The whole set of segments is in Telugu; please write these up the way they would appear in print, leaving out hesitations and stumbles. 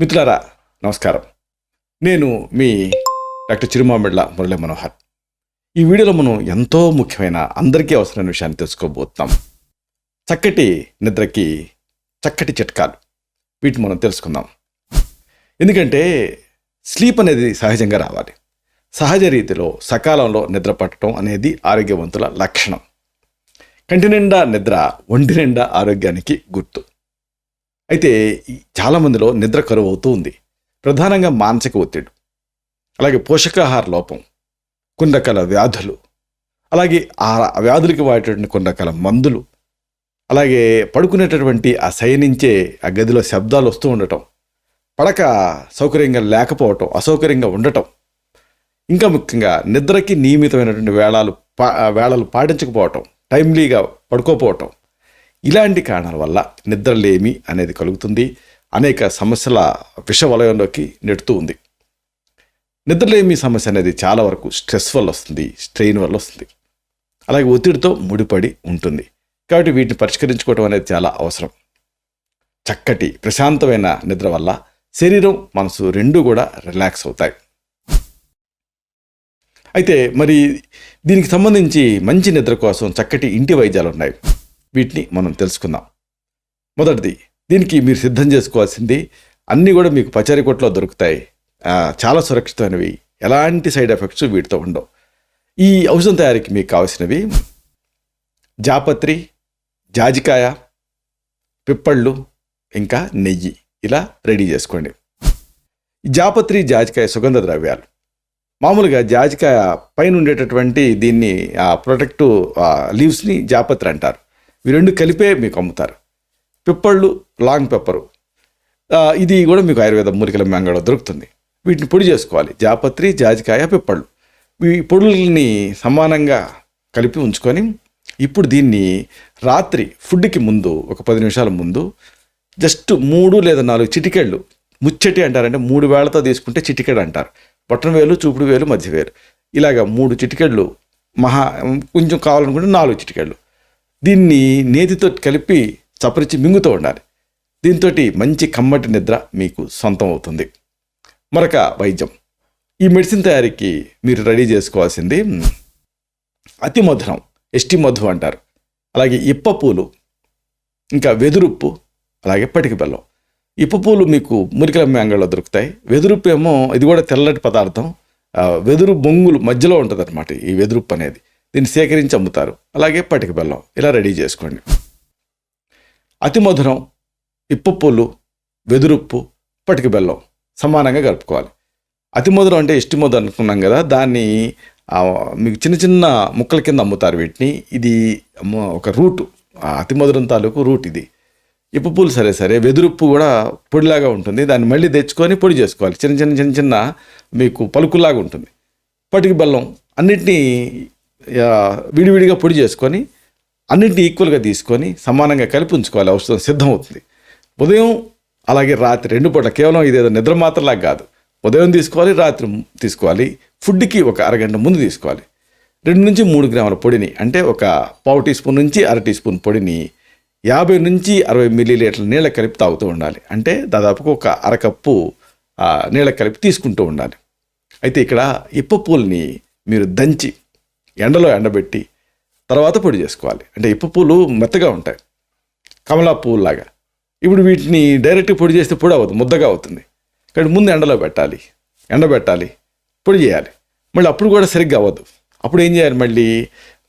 మిత్రులారా నమస్కారం. నేను మీ డాక్టర్ చిరుమామిళ్ళ మురళీ మనోహర్. ఈ వీడియోలో మనం ఎంతో ముఖ్యమైన అందరికీ అవసరమైన విషయాన్ని తెలుసుకోబోతున్నాం. చక్కటి నిద్రకి చక్కటి చిట్కాలు, వీటిని మనం తెలుసుకుందాం. ఎందుకంటే స్లీప్ అనేది సహజంగా రావాలి. సహజ రీతిలో సకాలంలో నిద్ర పట్టడం అనేది ఆరోగ్యవంతుల లక్షణం. కంటి నిండా నిద్ర ఒంటి నిండా ఆరోగ్యానికి గుర్తు. అయితే చాలామందిలో నిద్ర కరువు అవుతూ ఉంది. ప్రధానంగా మానసిక ఒత్తిడి, అలాగే పోషకాహార లోపం, కొన్ని రకాల వ్యాధులు, అలాగే ఆ వ్యాధులకి వాడేటువంటి కొన్ని రకాల మందులు, అలాగే పడుకునేటటువంటి ఆ శయనించే ఆ గదిలో శబ్దాలు వస్తూ ఉండటం, పడక సౌకర్యంగా లేకపోవటం, అసౌకర్యంగా ఉండటం, ఇంకా ముఖ్యంగా నిద్రకి నియమితమైనటువంటి వేళలు పాటించకపోవటం, టైమ్లీగా పడుకోపోవటం, ఇలాంటి కారణాల వల్ల నిద్రలేమి అనేది కలుగుతుంది. అనేక సమస్యల విషవలయంలోకి నెడుతూ ఉంది. నిద్రలేమి సమస్య అనేది చాలా వరకు స్ట్రెస్ వల్ల వస్తుంది, స్ట్రెయిన్ వల్ల వస్తుంది, అలాగే ఒత్తిడితో ముడిపడి ఉంటుంది. కాబట్టి వీటిని పరిష్కరించుకోవడం అనేది చాలా అవసరం. చక్కటి ప్రశాంతమైన నిద్ర వల్ల శరీరం మనసు రెండూ కూడా రిలాక్స్ అవుతాయి. అయితే మరి దీనికి సంబంధించి మంచి నిద్ర కోసం చక్కటి ఇంటి వైద్యాలు ఉన్నాయి. వీటిని మనం తెలుసుకుందాం. మొదటిది, దీనికి మీరు సిద్ధం చేసుకోవాల్సింది అన్నీ కూడా మీకు పచారీ కొట్లో దొరుకుతాయి. చాలా సురక్షితమైనవి, ఎలాంటి సైడ్ ఎఫెక్ట్స్ వీటితో ఉండవు. ఈ ఔషధం తయారీకి మీకు కావాల్సినవి జాపత్రి, జాజికాయ, పిప్పళ్ళు, ఇంకా నెయ్యి. ఇలా రెడీ చేసుకోండి. జాపత్రి, జాజికాయ సుగంధ ద్రవ్యాలు. మామూలుగా జాజికాయ పైన ఉండేటటువంటి దీన్ని ప్రొటెక్టివ్ లీవ్స్ని జాపత్రి అంటారు. ఇవి రెండు కలిపే మీకు అమ్ముతారు. పిప్పళ్ళు, లాంగ్ పెప్పరు, ఇది కూడా మీకు ఆయుర్వేద మూలికల మ్యాంగోలో దొరుకుతుంది. వీటిని పొడి చేసుకోవాలి. జాపత్రి, జాజికాయ, పిప్పళ్ళు, ఈ పొడుల్ని సమానంగా కలిపి ఉంచుకొని ఇప్పుడు దీన్ని రాత్రి ఫుడ్కి ముందు ఒక 10 నిమిషాల ముందు జస్ట్ 3 లేదా 4 చిటికెళ్ళు, ముచ్చటి అంటారంటే 3 వేళ్లతో తీసుకుంటే చిటికెడు అంటారు. బొట్టన వేలు, చూపుడు వేలు, మధ్య వేలు, ఇలాగా 3 చిటికెళ్ళు, కొంచెం కావాలనుకుంటే 4 చిటికెళ్ళు దీన్ని నేతితో కలిపి చప్పరించి మింగుతూ ఉండాలి. దీంతో మంచి కమ్మటి నిద్ర మీకు సొంతం అవుతుంది. మరొక వైద్యం, ఈ మెడిసిన్ తయారీకి మీరు రెడీ చేసుకోవాల్సింది అతి మధురం, ఎస్టి మధు అంటారు, అలాగే ఇప్ప పూలు, ఇంకా వెదురుప్పు, అలాగే పటిక బెల్లం. ఇప్ప పూలు మీకు మురికల మ్యాంగోలో దొరుకుతాయి. వెదురుప్పు ఏమో ఇది కూడా తెల్లటి పదార్థం, వెదురు బొంగులు మధ్యలో ఉంటుంది అనమాట ఈ వెదురుప్పు అనేది. దీన్ని సేకరించి అమ్ముతారు. అలాగే పటిక బెల్లం, ఇలా రెడీ చేసుకోండి. అతి మధురం, ఇప్పపూలు, వెదురుప్పు, పటిక బెల్లం సమానంగా కలుపుకోవాలి. అతి మధురం అంటే ఇష్టి మధు అనుకున్నాం కదా, దాన్ని మీకు చిన్న చిన్న ముక్కల కింద అమ్ముతారు వీటిని. ఇది ఒక రూటు, అతి మధురం తాలూకు రూట్ ఇది. ఇప్పపూలు సరే, వెదురుప్పు కూడా పొడిలాగా ఉంటుంది. దాన్ని మళ్ళీ తెచ్చుకొని పొడి చేసుకోవాలి. చిన్న చిన్న మీకు పలుకులాగా ఉంటుంది. పటిక బెల్లం అన్నిటినీ విడివిడిగా పొడి చేసుకొని అన్నింటినీ ఈక్వల్గా తీసుకొని సమానంగా కలిపి ఉంచుకోవాలి. ఔషధం సిద్ధమవుతుంది. ఉదయం అలాగే రాత్రి 2 పూట, కేవలం ఇదేదో నిద్ర మాత్రలాగా కాదు. ఉదయం తీసుకోవాలి, రాత్రి తీసుకోవాలి. ఫుడ్కి ఒక అరగంట ముందు తీసుకోవాలి. 2 నుంచి 3 గ్రాముల పొడిని, అంటే ఒక పావు టీ స్పూన్ నుంచి అర టీ స్పూన్ పొడిని 50 నుంచి 60 మిల్లీలీటర్ల నీళ్ళ కలిపి తాగుతూ ఉండాలి. అంటే దాదాపుగా ఒక అరకప్పు నీళ్ళ కలిపి తీసుకుంటూ ఉండాలి. అయితే ఇక్కడ ఇప్ప పూలని మీరు దంచి ఎండలో ఎండబెట్టి తర్వాత పొడి చేసుకోవాలి. అంటే ఇప్ప పూలు మెత్తగా ఉంటాయి, కమలా పువ్వులాగా. ఇప్పుడు వీటిని డైరెక్ట్గా పొడి చేస్తే పొడి అవ్వదు, ముద్దగా అవుతుంది. కాబట్టి ముందు ఎండలో ఎండబెట్టాలి, పొడి చేయాలి. మళ్ళీ అప్పుడు కూడా సరిగ్గా అవ్వదు. అప్పుడు ఏం చేయాలి,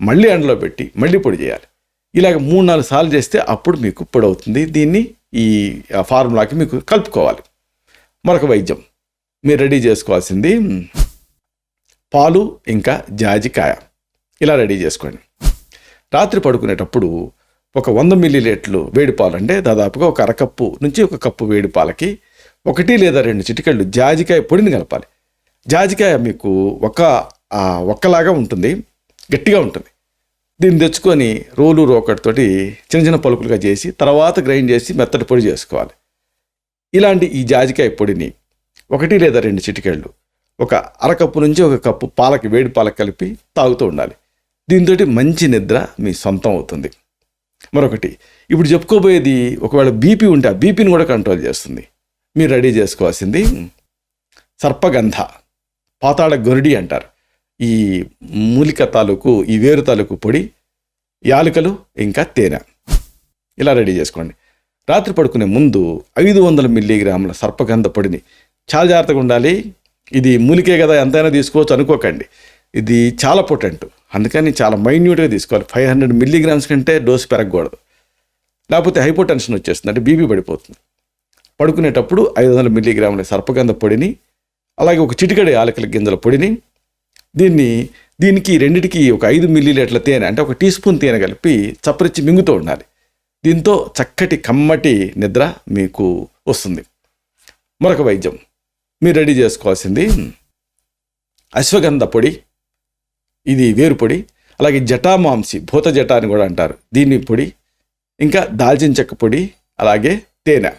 మళ్ళీ ఎండలో పెట్టి మళ్ళీ పొడి చేయాలి. ఇలాగ 3-4 సార్లు చేస్తే అప్పుడు మీకు పొడి అవుతుంది. దీన్ని ఈ ఫార్ములాకి మీకు కలుపుకోవాలి. మరొక వైద్యం, మీరు రెడీ చేసుకోవాల్సింది పాలు, ఇంకా జాజికాయ. ఇలా రెడీ చేసుకోండి. రాత్రి పడుకునేటప్పుడు ఒక 100 మిల్లీలీటర్లు వేడి పాలు, అంటే దాదాపుగా ఒక అరకప్పు నుంచి ఒక కప్పు వేడి పాలకి 1 లేదా 2 చిటికెళ్ళు జాజికాయ పొడిని కలపాలి. జాజికాయ మీకు ఒక్కలాగా ఉంటుంది, గట్టిగా ఉంటుంది. దీన్ని తెచ్చుకొని రోకటితోటి చిన్న పలుకులుగా చేసి తర్వాత గ్రైండ్ చేసి మెత్తటి పొడి చేసుకోవాలి. ఇలాంటి ఈ జాజికాయ పొడిని 1 లేదా 2 చిటికెళ్ళు ఒక అరకప్పు నుంచి ఒక కప్పు పాలకి, వేడి పాలకి కలిపి తాగుతూ ఉండాలి. దీంతో మంచి నిద్ర మీ సొంతం అవుతుంది. మరొకటి, ఇప్పుడు చెప్పుకోబోయేది, ఒకవేళ బీపీ ఉంటే ఆ బీపీని కూడా కంట్రోల్ చేస్తుంది. మీరు రెడీ చేసుకోవాల్సింది సర్పగంధ, పాతాళ గొరిడి అంటారు. ఈ మూలిక తాలూకు, ఈ వేరు తాలూకు పొడి, యాలకులు ఇంకా తేనె ఇలా రెడీ చేసుకోండి. రాత్రి పడుకునే ముందు 500 మిల్లీగ్రాముల సర్పగంధ పొడిని, చాలా జాగ్రత్తగా ఉండాలి. ఇది మూలికే కదా ఎంతైనా తీసుకోవచ్చు అనుకోకండి, ఇది చాలా పొటెంట్, అందుకని చాలా మైన్యూట్గా తీసుకోవాలి. 500 మిల్లీగ్రామ్స్ కంటే డోసు పెరగకూడదు, లేకపోతే హైపోటెన్షన్ వచ్చేస్తుంది, అంటే బీపీ పడిపోతుంది. పడుకునేటప్పుడు 500 మిల్లీగ్రాముల సర్పగంధ పొడిని, అలాగే ఒక చిటికెడు యాలకుల గింజల పొడిని, దీనికి రెండిటికి ఒక 5 మిల్లీలీటర్ల తేనె, అంటే ఒక టీ స్పూన్ తేనె కలిపి చప్పరిచ్చి మింగుతూ ఉండాలి. దీంతో చక్కటి కమ్మటి నిద్ర మీకు వస్తుంది. మరొక వైద్యం మీరు రెడీ చేసుకోవాల్సింది అశ్వగంధ పొడి, ఇది వేరు పొడి, అలాగే జటామాంసి, భూత జట అని కూడా అంటారు, దీన్ని పొడి, ఇంకా దాల్చిన చెక్క పొడి, అలాగే తేనె.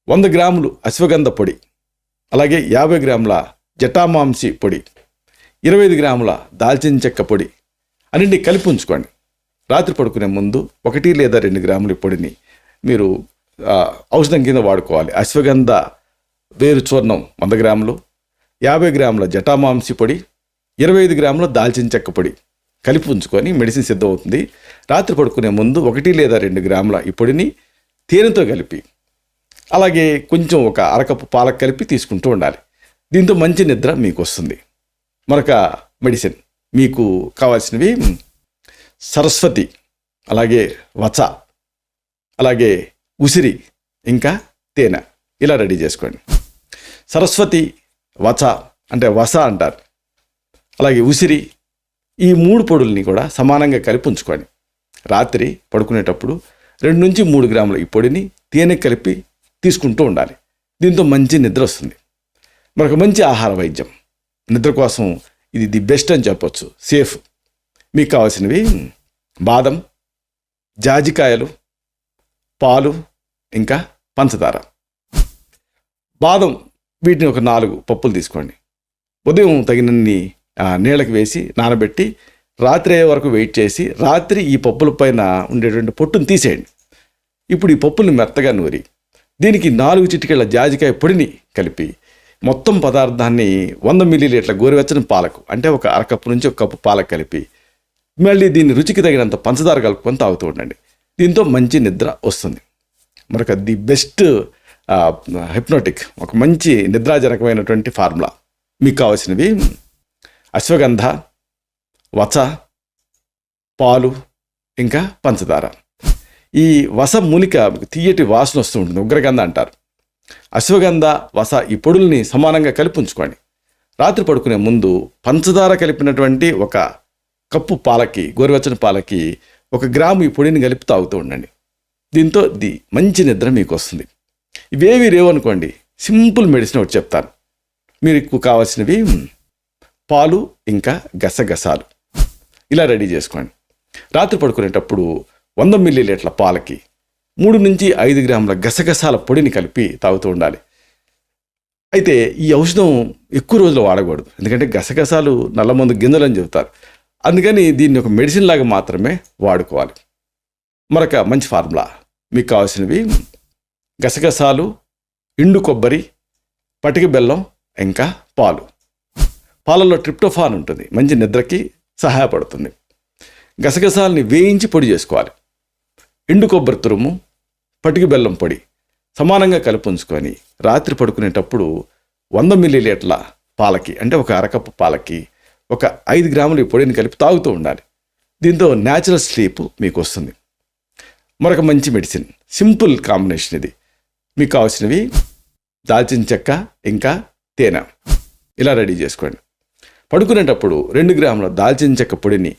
100 గ్రాములు అశ్వగంధ పొడి, అలాగే 50 గ్రాముల జటామాంసి పొడి, 25 గ్రాముల దాల్చిన చెక్క పొడి అన్నింటినీ కలిపి ఉంచుకోండి. రాత్రి పడుకునే ముందు 1 లేదా 2 గ్రాముల పొడిని మీరు ఔషధం కింద వాడుకోవాలి. అశ్వగంధ వేరు చూర్ణం 100 గ్రాములు, 50 గ్రాముల జటామాంసి పొడి, 25 గ్రాముల దాల్చిన చెక్క పొడి కలిపి ఉంచుకొని మెడిసిన్ సిద్ధమవుతుంది. రాత్రి పడుకునే ముందు 1 లేదా 2 గ్రాముల ఈ పొడిని తేనెతో కలిపి, అలాగే కొంచెం ఒక అరకప్పు పాలకు కలిపి తీసుకుంటూ ఉండాలి. దీంతో మంచి నిద్ర మీకు వస్తుంది. మరొక మెడిసిన్ మీకు కావాల్సినవి సరస్వతి, అలాగే వచ, అలాగే ఉసిరి, ఇంకా తేనె ఇలా రెడీ చేసుకోండి. సరస్వతి, వచ అంటే వస అంటారు, అలాగే ఉసిరి, ఈ 3 పొడుల్ని కూడా సమానంగా కలిపి ఉంచుకోండి. రాత్రి పడుకునేటప్పుడు 2 నుంచి 3 గ్రాముల ఈ పొడిని తేనె కలిపి తీసుకుంటూ ఉండాలి. దీంతో మంచి నిద్ర వస్తుంది. మరొక మంచి ఆహార వైద్యం, నిద్ర కోసం ఇది ది బెస్ట్ అని చెప్పొచ్చు, సేఫ్. మీకు కావాల్సినవి బాదం, జాజికాయలు, పాలు, ఇంకా పంచదార. బాదం, వీటిని ఒక 4 పప్పులు తీసుకోండి. ఉదయం తగినన్ని నీళ్ళకి వేసి నానబెట్టి రాత్రి అయ్యే వరకు వెయిట్ చేసి, రాత్రి ఈ పప్పుల పైన ఉండేటువంటి పొట్టును తీసేయండి. ఇప్పుడు ఈ పప్పుల్ని మెత్తగా నూరి దీనికి 4 చిటికెళ్ళ జాజికాయ పొడిని కలిపి మొత్తం పదార్థాన్ని 100 మిల్లీలీటర్ల గోరువెచ్చని పాలకు, అంటే ఒక అరకప్పు నుంచి 1 కప్పు పాలకు కలిపి మళ్ళీ దీన్ని రుచికి తగినంత పంచదార కలుపుకొని తాగుతూ ఉండండి. దీంతో మంచి నిద్ర వస్తుంది. మరొక ది బెస్ట్ హిప్నోటిక్, ఒక మంచి నిద్రాజనకమైనటువంటి ఫార్ములా. మీకు కావాల్సినవి అశ్వగంధ, వచ, పాలు, ఇంకా పంచదార. ఈ వస మూలిక తీయటి వాసన వస్తూ ఉంటుంది, ఉగ్రగంధ అంటారు. అశ్వగంధ, వస ఈ పొడుల్ని సమానంగా కలిపి ఉంచుకోండి. రాత్రి పడుకునే ముందు పంచదార కలిపినటువంటి 1 కప్పు పాలకి, గోరువెచ్చని పాలకి 1 గ్రాము ఈ పొడిని కలిపి తాగుతూ ఉండండి. దీంతో మంచి నిద్ర మీకు వస్తుంది. ఇవేవి రేవనుకోండి, సింపుల్ మెడిసిన్ ఒకటి చెప్తాను. మీకు కావాల్సినవి పాలు, ఇంకా గసగసాలు ఇలా రెడీ చేసుకోండి. రాత్రి పడుకునేటప్పుడు 100 మిల్లీలీటర్ల పాలకి 3 నుంచి 5 గ్రాముల గసగసాల పొడిని కలిపి తాగుతూ ఉండాలి. అయితే ఈ ఔషధం ఎక్కువ రోజులు వాడకూడదు, ఎందుకంటే గసగసాలు నల్లమందు గింజలు అని చెబుతారు. అందుకని దీన్ని ఒక మెడిసిన్ లాగా మాత్రమే వాడుకోవాలి. మరొక మంచి ఫార్ములా, మీకు కావాల్సినవి గసగసాలు, ఎండు కొబ్బరి, పటిక బెల్లం, ఇంకా పాలు. పాలల్లో ట్రిప్టోఫాన్ ఉంటుంది, మంచి నిద్రకి సహాయపడుతుంది. గసగసాలని వేయించి పొడి చేసుకోవాలి. ఎండు కొబ్బరి తురుము, పటిక బెల్లం పొడి సమానంగా కలిపి ఉంచుకొని రాత్రి పడుకునేటప్పుడు 100 మిల్లీలీటర్ల పాలకి, అంటే ఒక అరకప్పు పాలకి 5 గ్రాముల ఈ పొడిని కలిపి తాగుతూ ఉండాలి. దీంతో న్యాచురల్ స్లీప్ మీకు వస్తుంది. మరొక మంచి మెడిసిన్, సింపుల్ కాంబినేషన్ ఇది. మీకు కావాల్సినవి దాల్చిన చెక్క, ఇంకా తేనె ఇలా రెడీ చేసుకోండి. పడుకునేటప్పుడు 2 గ్రాముల దాల్చిన చెక్క పొడిని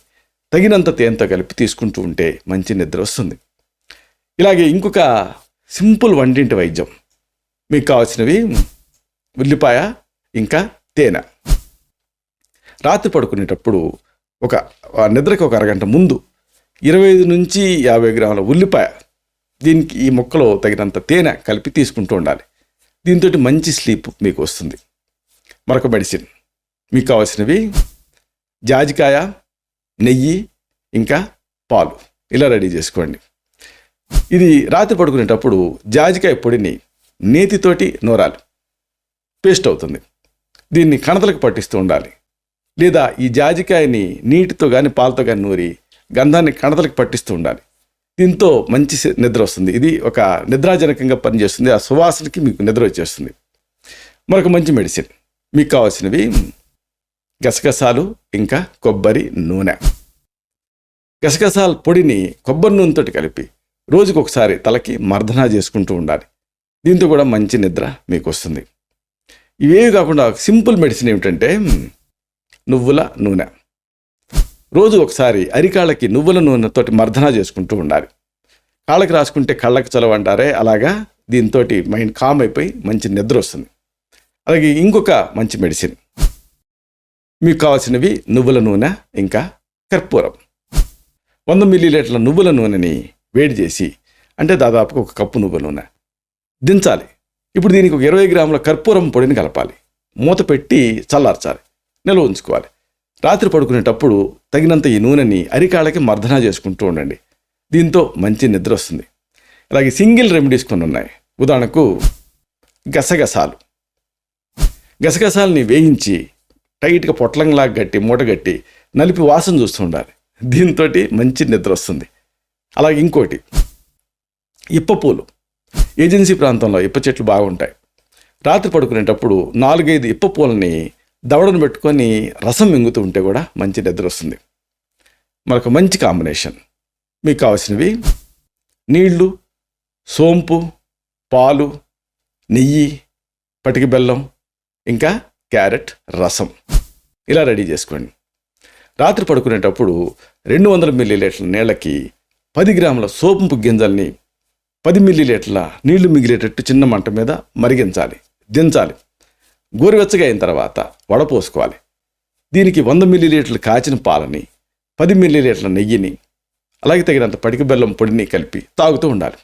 తగినంత తేనెతో కలిపి తీసుకుంటూ ఉంటే మంచి నిద్ర వస్తుంది. ఇలాగే ఇంకొక సింపుల్ వంటింటి వైద్యం, మీకు కావాల్సినవి ఉల్లిపాయ, ఇంకా తేనె. రాత్రి పడుకునేటప్పుడు నిద్రకి 1 అరగంట ముందు 25 నుంచి 50 గ్రాముల ఉల్లిపాయ, దీనికి ఈ ముక్కలో తగినంత తేనె కలిపి తీసుకుంటూ ఉండాలి. దీంతో మంచి స్లీప్ మీకు వస్తుంది. మరొక మెడిసిన్, మీకు కావాల్సినవి జాజికాయ, నెయ్యి, ఇంకా పాలు ఇలా రెడీ చేసుకోండి. ఇది రాత్రి పడుకునేటప్పుడు జాజికాయ పొడిని నేతితోటి నూరాలి, పేస్ట్ అవుతుంది. దీన్ని కణతలకు పట్టిస్తూ ఉండాలి. లేదా ఈ జాజికాయని నీటితో కానీ పాలతో కానీ నూరి గంధాన్ని కణతలకు పట్టిస్తూ ఉండాలి. దీంతో మంచి నిద్ర వస్తుంది. ఇది ఒక నిద్రాజనకంగా పనిచేస్తుంది. ఆ సువాసనకి మీకు నిద్ర వచ్చేస్తుంది. మరొక మంచి మెడిసిన్ మీకు కావాల్సినవి గసగసాలు, ఇంకా కొబ్బరి నూనె. గసగసాల పొడిని కొబ్బరి నూనెతోటి కలిపి రోజుకు ఒకసారి తలకి మర్దనా చేసుకుంటూ ఉండాలి. దీంతో కూడా మంచి నిద్ర మీకు వస్తుంది. ఇవేవి కాకుండా సింపుల్ మెడిసిన్ ఏమిటంటే నువ్వుల నూనె. రోజు ఒకసారి అరికాళ్ళకి నువ్వుల నూనెతోటి మర్దనా చేసుకుంటూ ఉండాలి. కాళ్ళకి రాసుకుంటే కళ్ళకి చలవ అంటారే, అలాగా దీంతో మైండ్ కామ్ అయిపోయి మంచి నిద్ర వస్తుంది. అలాగే ఇంకొక మంచి మెడిసిన్ మీకు కావాల్సినవి నువ్వుల నూనె, ఇంకా కర్పూరం. 100 మిల్లీలీటర్ల నువ్వుల నూనెని వేడి చేసి, అంటే దాదాపుగా 1 కప్పు నువ్వుల నూనె దించాలి. ఇప్పుడు దీనికి ఒక 20 గ్రాముల కర్పూరం పొడిని కలపాలి. మూత పెట్టి చల్లార్చాలి, నిల్వ ఉంచుకోవాలి. రాత్రి పడుకునేటప్పుడు తగినంత ఈ నూనెని అరికాళ్ళకి మర్దనా చేసుకుంటూ ఉండండి. దీంతో మంచి నిద్ర వస్తుంది. అలాగే సింగిల్ రెమెడీస్ కొన్ని ఉన్నాయి. ఉదాహరణకు గసగసాలు. గసగసాలని వేయించి టైట్గా పొట్లంలాగా గట్టి మూటగట్టి నలిపి వాసన చూస్తూ ఉండాలి. దీంతో మంచి నిద్ర వస్తుంది. అలాగే ఇంకోటి ఇప్పపూలు. ఏజెన్సీ ప్రాంతంలో ఇప్ప చెట్లు బాగుంటాయి. రాత్రి పడుకునేటప్పుడు 4-5 ఇప్ప పూలని దవడను పెట్టుకొని రసం మింగుతూ ఉంటే కూడా మంచి నిద్ర వస్తుంది. మరొక మంచి కాంబినేషన్ మీకు కావాల్సినవి నీళ్లు, సోంపు, పాలు, నెయ్యి, పటిక బెల్లం, ఇంకా క్యారెట్ రసం. ఇలా రెడీ చేసుకోండి. రాత్రి పడుకునేటప్పుడు 200 మిల్లీలీటర్ల నీళ్ళకి 10 గ్రాముల సోంపు గింజల్ని 10 మిల్లీలీటర్ల నీళ్లు మిగిలేటట్టు చిన్న మంట మీద మరిగించాలి, దించాలి. గోరువెచ్చగా అయిన తర్వాత వడపోసుకోవాలి. దీనికి 100 మిల్లీలీటర్లు కాచిన పాలని, 10 మిల్లీలీటర్ల నెయ్యిని, అలాగే తగినంత పటిక బెల్లం పొడిని కలిపి తాగుతూ ఉండాలి.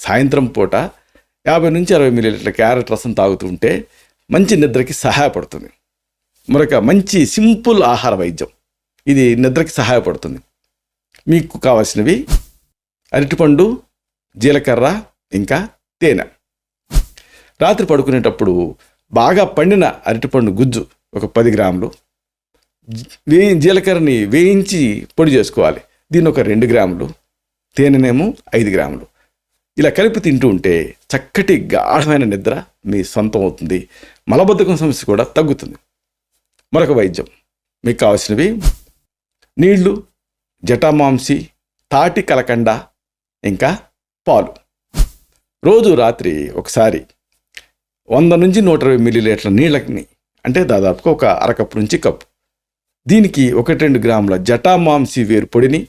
సాయంత్రం పూట 50 నుంచి 60 మిల్లీలీటర్ల క్యారెట్ రసం తాగుతూ ఉంటే మంచి నిద్రకి సహాయపడుతుంది. మరొక మంచి సింపుల్ ఆహార వైద్యం, ఇది నిద్రకి సహాయపడుతుంది. మీకు కావాల్సినవి అరటిపండు, జీలకర్ర, ఇంకా తేనె. రాత్రి పడుకునేటప్పుడు బాగా పండిన అరటిపండు గుజ్జు ఒక 10 గ్రాములు, జీలకర్రని వేయించి పొడి చేసుకోవాలి. దీన్ని ఒక 2 గ్రాములు, తేనెనేమో 5 గ్రాములు. ఇలా కలిపి తింటూ ఉంటే చక్కటి గాఢమైన నిద్ర మీ సొంతం అవుతుంది. మలబద్ధకం సమస్య కూడా తగ్గుతుంది. మరొక వైద్యం మీకు కావాల్సినవి నీళ్లు, జటామాంసి, తాటి కలకండ, ఇంకా పాలు. రోజు రాత్రి ఒకసారి 100 నుంచి 120 మిల్లీలీటర్ల నీళ్ళని, అంటే దాదాపుగా ఒక అరకప్పు నుంచి కప్పు, దీనికి 1-2 గ్రాముల జటామాంసి వేరు పొడిని,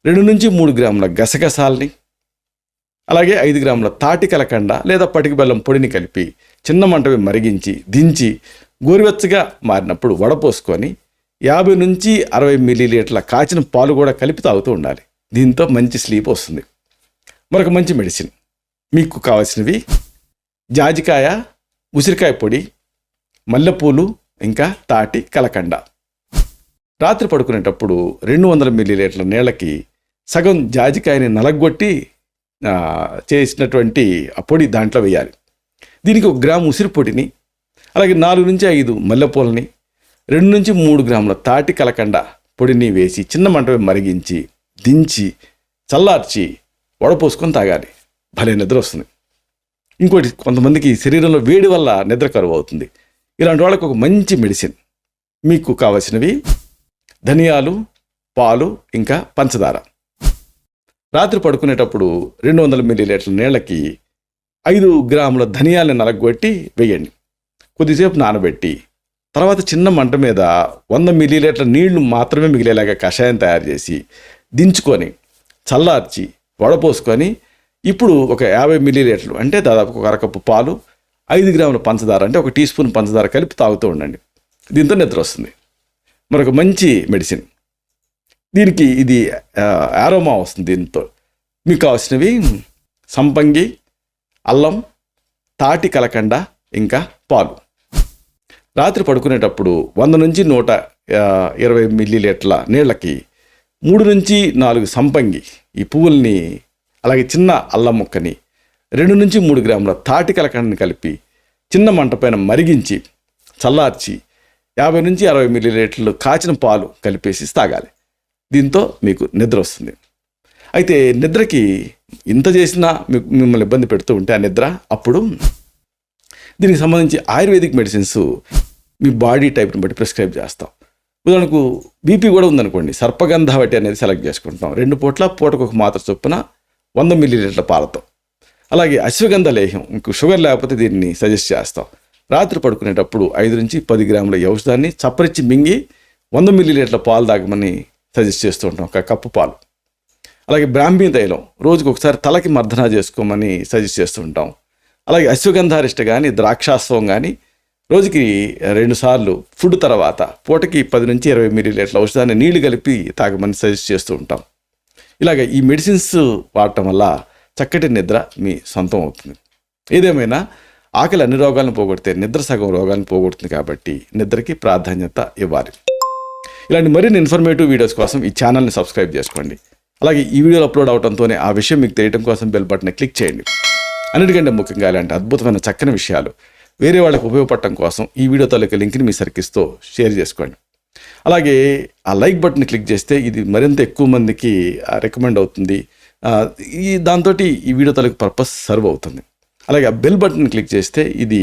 2 నుంచి 3 గ్రాముల గసగసాలని, అలాగే 5 గ్రాముల తాటి కలకండ లేదా పటిక బెల్లం పొడిని కలిపి చిన్న మంట మీద మరిగించి దించి గోరువెచ్చగా మారినప్పుడు వడపోసుకొని 50 నుంచి 60 మిల్లీలీటర్ల కాచిన పాలు కూడా కలిపి తాగుతూ ఉండాలి. దీంతో మంచి స్లీప్ వస్తుంది. మరొక మంచి మెడిసిన్ మీకు కావాల్సినవి జాజికాయ, ఉసిరికాయ పొడి, మల్లెపూలు, ఇంకా తాటి కలకండ. రాత్రి పడుకునేటప్పుడు 200 మిల్లీలీటర్ల నీళ్ళకి సగం జాజికాయని నలగొట్టి చేసినటువంటి ఆ పొడి దాంట్లో వేయాలి. దీనికి 1 గ్రాము ఉసిరి పొడిని, అలాగే 4 నుంచి 5 మల్లెపూలని, 2 నుంచి 3 గ్రాముల తాటి కలకండ పొడిని వేసి చిన్న మంట మీద మరిగించి దించి చల్లార్చి వడపోసుకొని తాగాలి. భలే నిద్ర వస్తుంది. ఇంకోటి, కొంతమందికి శరీరంలో వేడి వల్ల నిద్ర కరువు అవుతుంది. ఇలాంటి వాళ్ళకి ఒక మంచి మెడిసిన్ మీకు కావలసినవి ధనియాలు, పాలు, ఇంకా పంచదార. రాత్రి పడుకునేటప్పుడు 200 మిల్లీలీటర్ల నీళ్ళకి 5 గ్రాముల ధనియాలని నలగొట్టి వేయండి. కొద్దిసేపు నానబెట్టి తర్వాత చిన్న మంట మీద 100 మిల్లీలీటర్ల నీళ్లు మాత్రమే మిగిలేలాగా కషాయం తయారు చేసి దించుకొని చల్లార్చి వడపోసుకొని ఇప్పుడు ఒక 50 మిల్లీలీటర్లు, అంటే దాదాపు ఒక అరకప్పు పాలు, 5 గ్రాముల పంచదార, అంటే 1 టీ స్పూన్ పంచదార కలిపి తాగుతూ ఉండండి. దీంతో నిద్ర వస్తుంది. మరొక మంచి మెడిసిన్, దీనికి ఇది ఆరోమా వస్తుంది. దీంతో మీకు కావాల్సినవి సంపంగి, అల్లం, తాటి కలకండ, ఇంకా పాలు. రాత్రి పడుకునేటప్పుడు 100 నుంచి 120 మిల్లీలీటర్ల నీళ్ళకి 3 నుంచి 4 సంపంగి ఈ పువ్వుల్ని, అలాగే చిన్న అల్లం ముక్కని, 2 నుంచి 3 గ్రాముల తాటి కలకండని కలిపి చిన్న మంట పైన మరిగించి చల్లార్చి 50 నుంచి 60 మిల్లీలీటర్లు కాచిన పాలు కలిపేసి తాగాలి. దీంతో మీకు నిద్ర వస్తుంది. అయితే నిద్రకి ఇంత చేసినా మిమ్మల్ని ఇబ్బంది పెడుతూ ఉంటే ఆ నిద్ర, అప్పుడు దీనికి సంబంధించి ఆయుర్వేదిక్ మెడిసిన్స్ మీ బాడీ టైప్ని బట్టి ప్రిస్క్రైబ్ చేస్తాం. ఉదాహరణకు బీపీ కూడా ఉందనుకోండి, సర్పగంధావటి అనేది సెలెక్ట్ చేసుకుంటాం. 2 పూట్ల పూటకు ఒక మాత్ర చొప్పున 100 మిల్లీలీటర్ల పాలతో. అలాగే అశ్వగంధ లేహ్యం, మీకు షుగర్ లేకపోతే దీన్ని సజెస్ట్ చేస్తాం. రాత్రి పడుకునేటప్పుడు 5 నుంచి 10 గ్రాముల ఈ ఔషధాన్ని చప్పరిచ్చి మింగి 100 మిల్లీలీటర్ల పాలు తాగమని సజెస్ట్ చేస్తూ ఉంటాం, ఒక కప్పు పాలు. అలాగే బ్రాహ్మీ తైలం రోజుకు ఒకసారి తలకి మర్దన చేసుకోమని సజెస్ట్ చేస్తూ ఉంటాం. అలాగే అశ్వగంధారిష్ట కానీ ద్రాక్షాస్వం కానీ రోజుకి 2 సార్లు ఫుడ్ తర్వాత పూటకి 10 నుంచి 20 మిల్లీలీటర్ల ఔషధాన్ని నీళ్లు కలిపి తాగమని సజెస్ట్ చేస్తూ ఉంటాం. ఇలాగ ఈ మెడిసిన్స్ వాడటం వల్ల చక్కటి నిద్ర మీ సొంతం అవుతుంది. ఏదేమైనా ఆకలి అన్ని రోగాలను పోగొడితే నిద్ర సగం రోగాలను పోగొడుతుంది కాబట్టి నిద్రకి ప్రాధాన్యత ఇవ్వాలి. ఇలాంటి మరిన్ని ఇన్ఫర్మేటివ్ వీడియోస్ కోసం ఈ ఛానల్ని సబ్స్క్రైబ్ చేసుకోండి. అలాగే ఈ వీడియోలు అప్లోడ్ అవడంతోనే ఆ విషయం మీకు తెలియడం కోసం బెల్ బటన్ని క్లిక్ చేయండి. అన్నిటికంటే ముఖ్యంగా ఇలాంటి అద్భుతమైన చక్కని విషయాలు వేరే వాళ్ళకి ఉపయోగపడటం కోసం ఈ వీడియో తాలూకా లింక్ని మీ సర్కిల్స్తో షేర్ చేసుకోండి. అలాగే ఆ లైక్ బటన్ క్లిక్ చేస్తే ఇది మరింత ఎక్కువ మందికి రికమెండ్ అవుతుంది. దాంతో ఈ వీడియో తాలూకా పర్పస్ సర్వ్ అవుతుంది. అలాగే ఆ బెల్ బటన్ క్లిక్ చేస్తే ఇది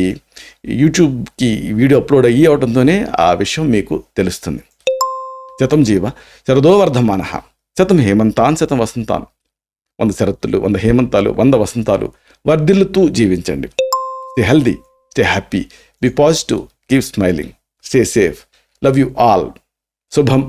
యూట్యూబ్కి వీడియో అప్లోడ్ అయ్యి అవడంతోనే ఆ విషయం మీకు తెలుస్తుంది. శతం జీవ శరదో వర్ధమానః, శతం హేమంతాన్ శతం వసంతాన్. 100 శరత్తులు, 100 హేమంతాలు, 100 వసంతాలు వర్ధిల్లుతూ జీవించండి. Stay healthy, stay happy, be positive, keep smiling, stay safe. Love you all. శుభం.